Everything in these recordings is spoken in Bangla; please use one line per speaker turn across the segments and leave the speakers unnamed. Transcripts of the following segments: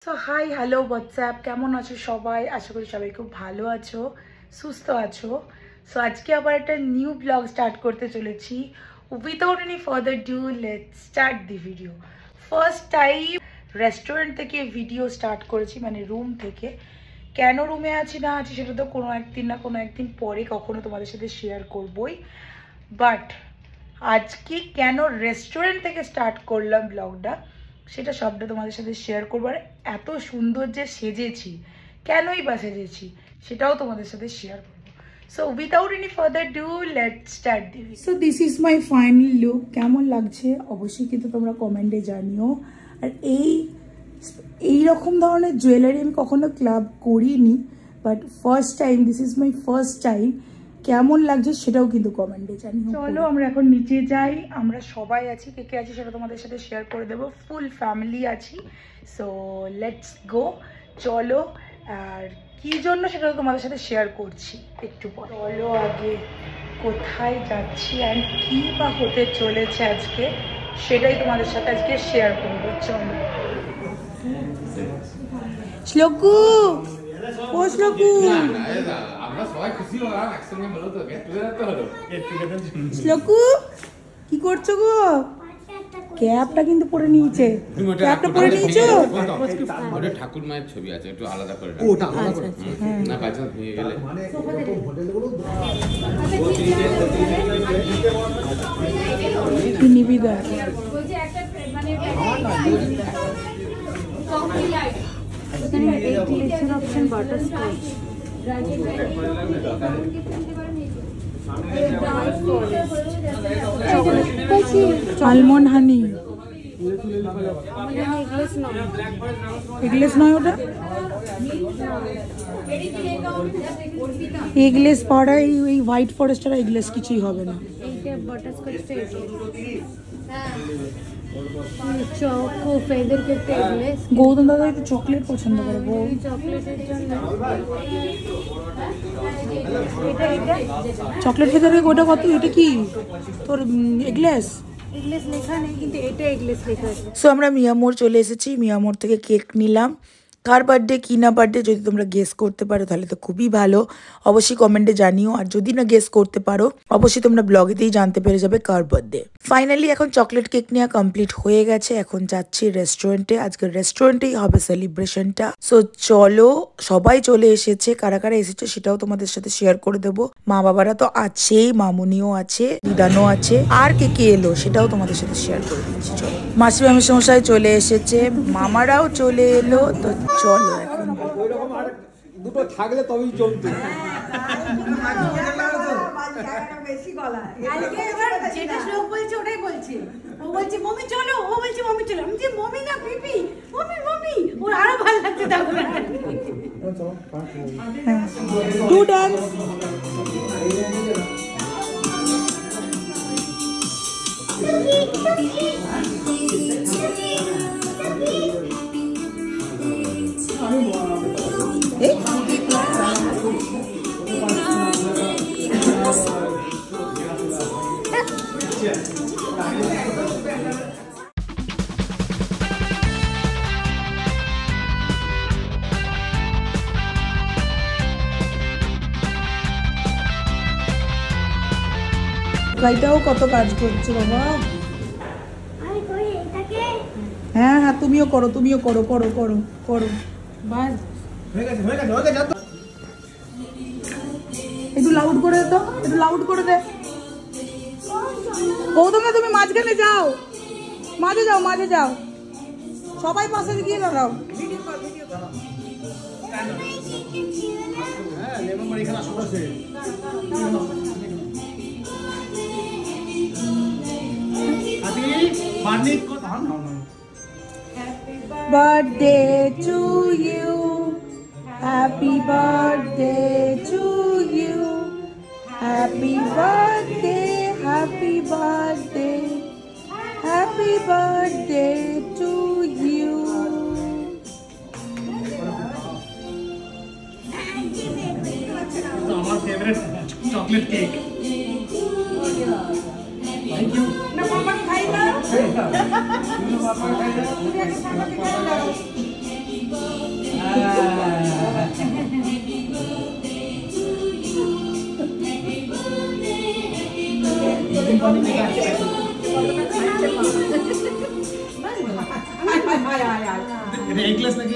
সো হাই হ্যালো হোয়াটসঅ্যাপ, কেমন আছো সবাই? আশা করি সবাই খুব ভালো আছো, সুস্থ আছো। সো আজকে আবার একটা নিউ ব্লগ স্টার্ট করতে চলেছি। Without any further due let's start the video. First time restaurant থেকে ভিডিও স্টার্ট করেছি, মানে রুম থেকে। কেন রুমে আছি না আছি সেটা তো কোনো একদিন না কোনো একদিন পরে কখনো তোমাদের সাথে শেয়ার করবই, বাট আজকে কেন রেস্টুরেন্ট থেকে স্টার্ট করলাম ব্লগটা সেটা সবটা তোমাদের সাথে শেয়ার করবো। আর এত সুন্দর যে সেজেছি, কেনই বা সেজেছি সেটাও তোমাদের সাথে শেয়ার করবো। So without any further do let's start the video. So this is my final look. কেমন লাগছে অবশ্যই কিন্তু তোমরা কমেন্টে জানিও। আর এই রকম ধরনের জুয়েলারি আমি কখনো ক্লাব করিনি, but first time, this is my first time. কেমন লাগছে সেটাও কিন্তু কমেন্টে জানিও। চলো আমরা এখন নিচে যাই। আমরা সবাই আছি, কে কে আছি সেটা তোমাদের সাথে শেয়ার করে দেবো। ফুল ফ্যামিলি আছি। সো লেটস গো, চলো। আর কি জন্য সেটা তোমাদের সাথে শেয়ার করছি একটু পর। চলো আগে কোথায় যাচ্ছি অ্যান্ড কী বা হতে চলেছে আজকে সেটাই তোমাদের সাথে আজকে শেয়ার করবো। চলো। শ্লোকু, ও শ্লোকু, শ্লোকু কি করছো গো? ক্যাপটা কিন্তু পরে নিয়েছে, ক্যাপটা পরে নিয়েছো।
ওটা ঠাকুর মায়ের ছবি আছে, একটু আলাদা করে
ওটা আলাদা করে
না, বাচ্চা নিয়ে গেলে
নিবিদা আলমন্ড হানি, এগলেস নয় ওটা, এগলেস পাউডার। এই হোয়াইট ফরেস্ট আর এগলেস কিছুই হবে না। গৌতম দাদা একটু চকলেট পছন্দ করে, চকলেট ভেতরে ওটা কত? এটা কি তোর এগলেস? সো আমরা মিয়ামোর চলে এসেছি। মিয়ামোর থেকে কেক নিলাম। কার বার্থডে কি না বার্থডে যদি তোমরা গেস করতে পারো তাহলে তো খুবই ভালো, অবশ্যই কমেন্টে জানিও। আর যদি না গেস করতে পারো অবশ্যই তোমরা ব্লগেতেই জানতে পেরে যাবে কার বার্থডে। ফাইনালি এখন চকলেট কেক নেওয়া কমপ্লিট হয়ে গেছে। এখন যাচ্ছি রেস্টুরেন্টে, আজকে রেস্টুরেন্টেই হবে সেলিব্রেশনটা। সো চলো, সবাই চলে এসেছে। কারা কারা এসেছে সেটাও তোমাদের সাথে শেয়ার করে দেবো। মা বাবারা তো আছেই, মামুনিও আছে, দিদানও আছে, আর কে কে এলো সেটাও তোমাদের সাথে শেয়ার করে দিচ্ছি। চলো, মাসি মামি সমস্যায় চলে এসেছে, মামারাও চলে এলো। তো চলো এখন
দুটো থাকলে তবেই চলতো।
যেটা শ্লোক বলছে ওটাই বলছে। ও বলছে মমি চলো, ও বলছে মমি চলো। আমি যে মমি না পিপি, মমি মমি। ওর আরো ভালো লাগছে তখন।
Do dance. গাইটাও কত কাজ করছে বাবা। হ্যাঁ হ্যাঁ, তুমিও করো, তুমিও করো, করো করো করো। বাস একটু লাউড করে দে তো, একটু লাউড করে দে। গৌতম না, তুমি মাঝখানে যাও, মাঝে যাও, মাঝে যাও, সবাই পাশে গিয়ে দাঁড়াও। Birthday to you, happy birthday to you, happy birthday, happy birthday, happy birthday to you.
আমার favourite chocolate cake. Thank you.
না মামা খাই না।
এগলেস নাকি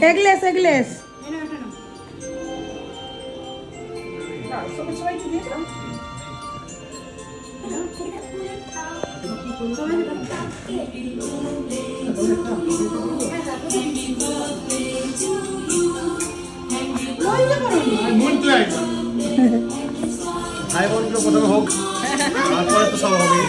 এগলেস এগলেস
ভাই বোনগুলো প্রথমে হোক, তারপরে তো সব হবে।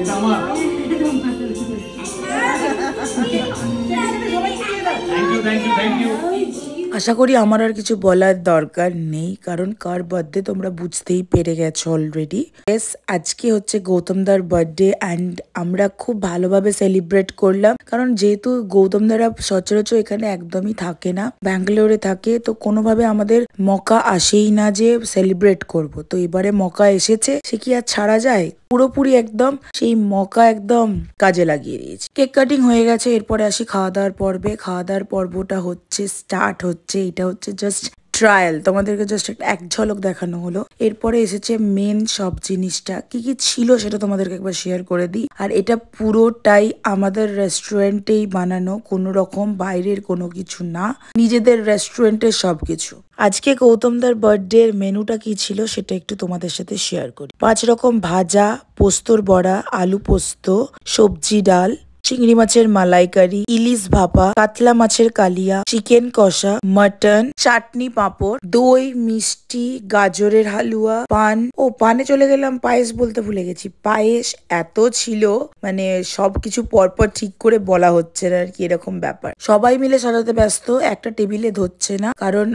এটা আমার থ্যাংক ইউ।
আশা করি আমার আর কিছু বলার দরকার নেই, কারণ কার বার্থডে তোমরা বুঝতেই পেরে গেছো অলরেডি। এস আজকে হচ্ছে গৌতমদার বার্থডে অ্যান্ড আমরা খুব ভালোভাবে সেলিব্রেট করলাম, কারণ যেহেতু গৌতমদারা সচরাচর এখানে একদমই থাকে না, ব্যাঙ্গালোরে থাকে, তো কোনোভাবে আমাদের মকা আসেই না যে সেলিব্রেট করব। তো এবারে মকা এসেছে, সে কি আর ছাড়া যায়? পুরোপুরি একদম সেই মকা একদম কাজে লাগিয়ে দিয়েছি। কেক কাটিং হয়ে গেছে, এরপরে আসি খাওয়া দাওয়ার পর্বে। খাওয়া দাওয়ার পর্বটা হচ্ছে স্টার্ট হচ্ছে, এটা হচ্ছে জাস্ট ট্রায়াল, তোমাদেরকে জাস্ট এক ঝলক দেখানো হলো। এরপরে এসেছে মেন সব জিনিসটা, কি কি ছিল সেটা তোমাদেরকে একবার শেয়ার করে দিই। আর এটা পুরোটাই আমাদের রেস্টুরেন্টেই বানানো, কোনো রকম বাইরের কোনো কিছু না, নিজেদের রেস্টুরেন্টের সবকিছু। আজকে গৌতমদার বার্থডে এর মেনুটা কি ছিল সেটা একটু তোমাদের সাথে শেয়ার করি। 5 রকম ভাজা, পোস্তর বড়া, আলু পোস্ত, সবজি ডাল, চিংড়ি মাছের মালাইকারি, ইলিশ ভাপা, কাতলা মাছের কালিয়া, চিকেন কষা, মটন, চাটনি, পাঁপড়, দই, মিষ্টি, গাজরের হালুয়া, পান। ও পানে চলে গেলাম, পায়েস বলতে ভুলে গেছি। পায়েস এত ছিল, মানে সবকিছু পরপর ঠিক করে বলা হচ্ছে না আর কি, এরকম ব্যাপার। সবাই মিলে সাজাতে ব্যস্ত, একটা টেবিলে ধরছে না, কারণ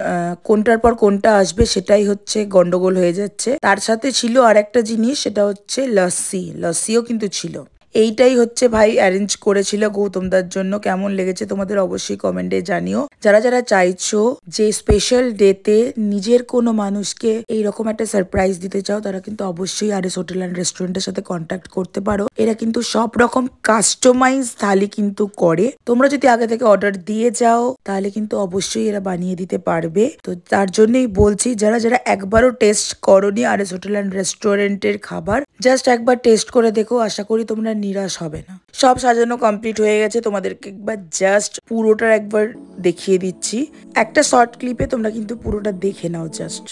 কোনটার পর কোনটা আসবে সেটাই হচ্ছে গন্ডগোল হয়ে যাচ্ছে। তার সাথে ছিল আর একটা জিনিস, সেটা হচ্ছে লস্যি। লস্যিও কিন্তু ছিল। এইটাই হচ্ছে ভাই অ্যারেঞ্জ করেছিল গৌতমদার জন্য। কেমন লেগেছে তোমাদের অবশ্যই কমেন্টে জানিও। যারা যারা চাইছো যে স্পেশাল ডেতে নিজের কোনো মানুষকে এইরকম একটা সারপ্রাইজ দিতে চাও, তারা কিন্তু অবশ্যই আরএস হোটেল অ্যান্ড রেস্টুরেন্টের সাথে কন্ট্যাক্ট করতে পারো। এরা কিন্তু সব রকম কাস্টমাইজ থালি কিন্তু করে। তোমরা যদি আগে থেকে অর্ডার দিয়ে যাও তাহলে কিন্তু অবশ্যই এরা বানিয়ে দিতে পারবে। তো তার জন্যই বলছি, যারা যারা একবারও টেস্ট করোনি আরএস হোটেল অ্যান্ড রেস্টুরেন্টের খাবার, জাস্ট একবার টেস্ট করে দেখো, আশা করি তোমরা নিরাশ হবে না। সব সাজানো কমপ্লিট হয়ে গেছে, তোমাদেরকে একবার জাস্ট পুরোটা একবার দেখিয়ে দিচ্ছি। একটা শর্ট ক্লিপে তোমরা কিন্তু পুরোটা দেখে নাও জাস্ট।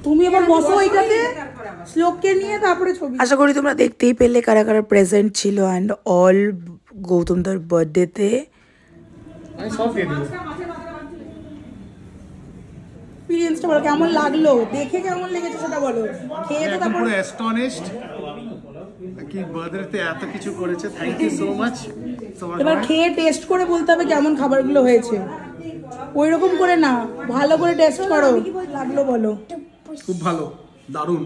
তুমি এবার বসো এইটাতে, শ্লোককে নিয়ে তারপরে ছবি। আশা করি তোমরা দেখতেই পেলে কারা কারা প্রেজেন্ট ছিল অ্যান্ড অল গৌতমদার বার্থডেতে।
আমি সব দিয়ে দেবো।
এক্সপেরিয়েন্সটা বলো, কেমন লাগলো, দেখে কেমন লেগেছে সেটা বলো। খেয়ে তো তারপর
পুরো অ্যাস্টনিশড কি বার্থডেতে এত কিছু করেছে। Thank you so much.
এবার খেয়ে টেস্ট করে বলতে হবে কেমন খাবারগুলো হয়েছে। ওই রকম করে না, ভালো করে টেস্ট করো, লাগলো বলো।
খুব ভালো, দারুণ।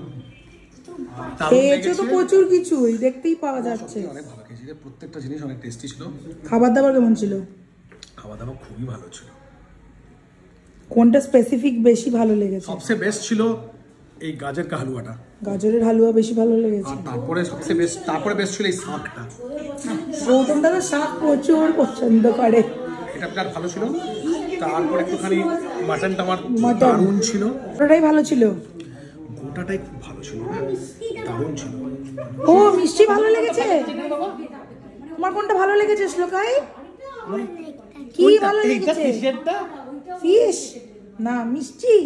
খেয়েছো তো প্রচুর কিছুই, দেখতেই পাওয়া যাচ্ছে।
অনেক ভালো খেয়েছি, প্রত্যেকটা জিনিস অনেক টেস্টি ছিল।
খাবার দাবার কেমন ছিল?
খাওয়া দাওয়া খুবই ভালো ছিল।
কোনটা স্পেসিফিক বেশি ভালো লেগেছে?
সবচেয়ে বেস্ট ছিল এই গাজর কা হালুয়াটা।
গাজরের হালুয়া বেশি ভালো লেগেছে।
আর তারপরে সবচেয়ে বেস্ট, তারপরে বেস্ট ছিল এই শাকটা।
গৌতম দাদা শাক প্রচুর পছন্দ করে।
এটা আপনার ভালো ছিল। তারপরে একটুখানি মাটনটা আমার দারুণ ছিল।
ওটাই ভালো ছিল,
গোটাটাই খুব ভালো ছিল, দারুণ ছিল।
ও মিষ্টি ভালো লেগেছে। তোমার কোনটা ভালো লেগেছে শ্লোকাই? কি ভালো লেগেছে? ফিশ না মিষ্টি?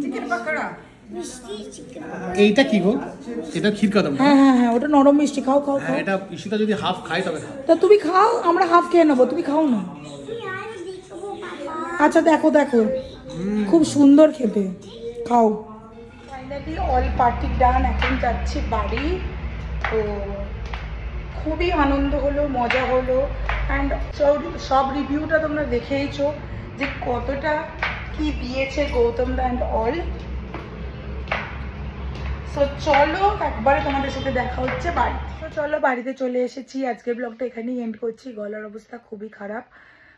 চিকেন পকোড়া।
এইটা কি গো? এটা ক্ষীর কদম।
হ্যাঁ হ্যাঁ হ্যাঁ, ওটা নরম মিষ্টি। খাও খাও খাও।
এটা ঈশিতা যদি হাফ খায় তবে খাও।
তা তুমি খাও, আমরা হাফ খেয়ে নেবো, তুমি খাও না। আচ্ছা দেখো দেখো, খুব সুন্দর খেতে, খাও। ফাইনালি অল পার্টি ডান, এখন যাচ্ছি বাড়ি। তো খুবই আনন্দ হলো, মজা হলো, অ্যান্ড সব রিভিউটা তোমরা দেখেইছো যে কতটা কি দিয়েছে গৌতম দা অ্যান্ড অল। সো চলো একবারে তোমাদের সাথে দেখা হচ্ছে বাড়ি। তো চলো বাড়িতে চলে এসেছি। আজকের ব্লগটা এখানেই এন্ড করছি। গলার অবস্থা খুবই খারাপ,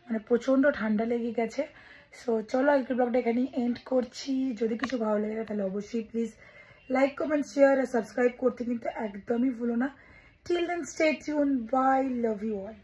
মানে প্রচণ্ড ঠান্ডা লেগে গেছে। সো চলো আজকের ব্লগটা এখানেই এন্ড করছি। যদি কিছু ভালো লাগে তাহলে অবশ্যই প্লিজ লাইক কমেন্ট শেয়ার আর সাবস্ক্রাইব করতে কিন্তু একদমই ভুলো না। Till then stay tune, bye, love you all.